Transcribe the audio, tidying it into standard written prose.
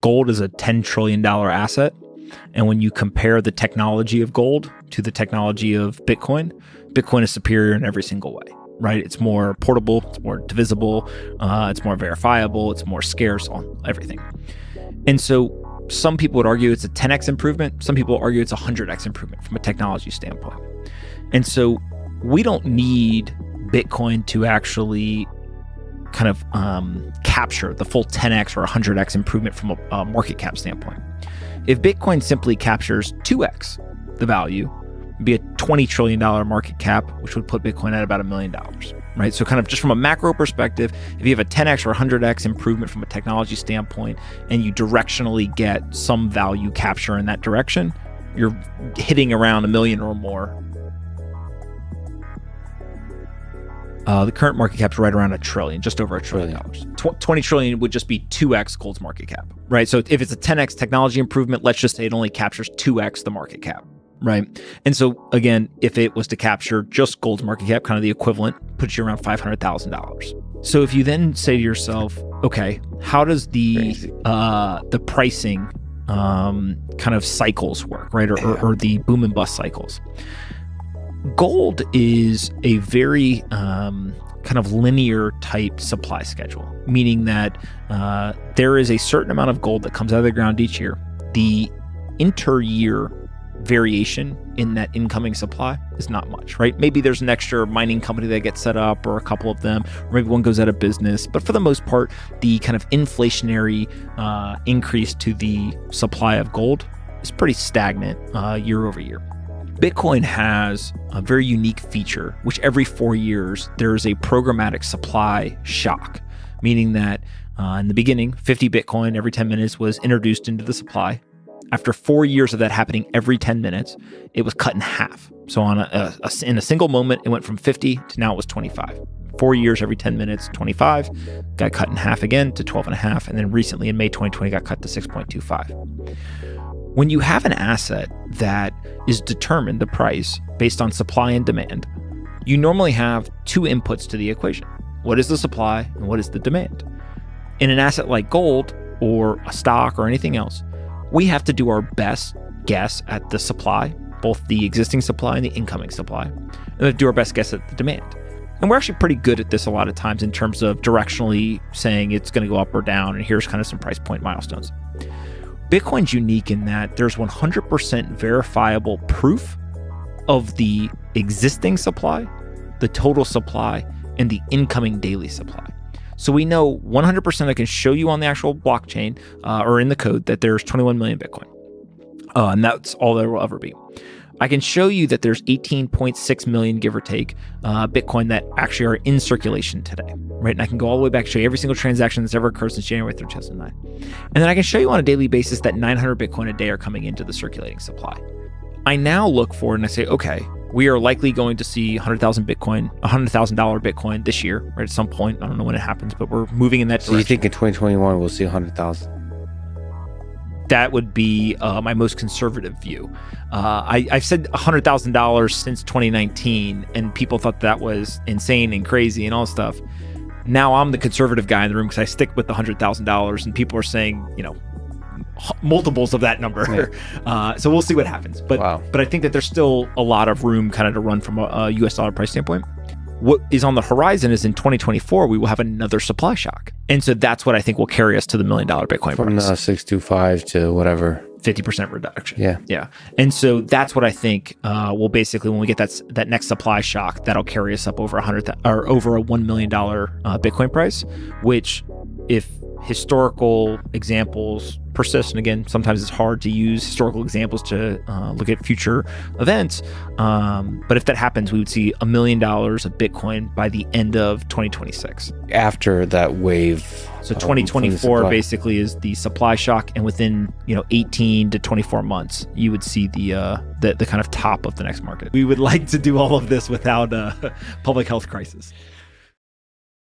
gold is a $10 trillion asset. And when you compare the technology of gold to the technology of Bitcoin, Bitcoin is superior in every single way, right? It's more portable, it's more divisible, it's more verifiable, it's more scarce on everything. And so some people would argue it's a 10x improvement. Some people argue it's a 100x improvement from a technology standpoint. And so we don't need Bitcoin to actually kind of capture the full 10x or 100x improvement from a market cap standpoint. If Bitcoin simply captures 2x the value, it'd be a $20 trillion market cap, which would put Bitcoin at about $1 million, right? So kind of just from a macro perspective, if you have a 10x or 100x improvement from a technology standpoint, and you directionally get some value capture in that direction, you're hitting around $1 million or more. The current market cap's right around $1 trillion, just over $1 trillion. $20 trillion would just be 2x gold's market cap, right? So if it's a 10x technology improvement, let's just say it only captures 2x the market cap, right? And so again, if it was to capture just gold's market cap, kind of the equivalent, puts you around $500,000. So if you then say to yourself, okay, how does the pricing kind of cycles work, right? Or the boom and bust cycles? Gold is a very kind of linear type supply schedule, meaning that there is a certain amount of gold that comes out of the ground each year. The inter-year variation in that incoming supply is not much, right? Maybe there's an extra mining company that gets set up, or a couple of them, or maybe one goes out of business. But for the most part, the kind of inflationary increase to the supply of gold is pretty stagnant year over year. Bitcoin has a very unique feature, which every 4 years, there is a programmatic supply shock, meaning that in the beginning, 50 Bitcoin every 10 minutes was introduced into the supply. After 4 years of that happening every 10 minutes, it was cut in half. So on in a single moment, it went from 50 to now it was 25. 4 years, every 10 minutes, 25, got cut in half again to 12.5. And then recently in May 2020, got cut to 6.25. When you have an asset that is determined, the price, based on supply and demand, you normally have two inputs to the equation. What is the supply and what is the demand? In an asset like gold or a stock or anything else, we have to do our best guess at the supply, both the existing supply and the incoming supply, and then do our best guess at the demand. And we're actually pretty good at this a lot of times in terms of directionally saying it's going to go up or down, and here's kind of some price point milestones. Bitcoin's unique in that there's 100% verifiable proof of the existing supply, the total supply, and the incoming daily supply. So we know 100% I can show you on the actual blockchain or in the code that there's 21 million Bitcoin. And that's all there will ever be. I can show you that there's 18.6 million, give or take, Bitcoin that actually are in circulation today, right? And I can go all the way back, show you every single transaction that's ever occurred since January 3rd, 2009. And then I can show you on a daily basis that 900 Bitcoin a day are coming into the circulating supply. I now look forward and I say, okay, we are likely going to see $100,000 Bitcoin this year, right? At some point. I don't know when it happens, but we're moving in that direction. So you think in 2021 we'll see 100,000? That would be my most conservative view. I've said $100,000 since 2019, and people thought that was insane and crazy and all this stuff. Now I'm the conservative guy in the room because I stick with the $100,000, and people are saying, multiples of that number. Right. So we'll see what happens. But I think that there's still a lot of room kind of to run from a US dollar price standpoint. What is on the horizon is in 2024, we will have another supply shock. And so that's what I think will carry us to the $1 million Bitcoin from price. From 625 to whatever. 50% reduction. Yeah. And so that's what I think will basically, when we get that next supply shock, that'll carry us up over over a $1 million Bitcoin price, which if historical examples persist, and again, sometimes it's hard to use historical examples to look at future events. But if that happens, we would see $1 million of Bitcoin by the end of 2026. After that wave. So 2024 basically is the supply shock, and within 18 to 24 months, you would see the kind of top of the next market. We would like to do all of this without a public health crisis.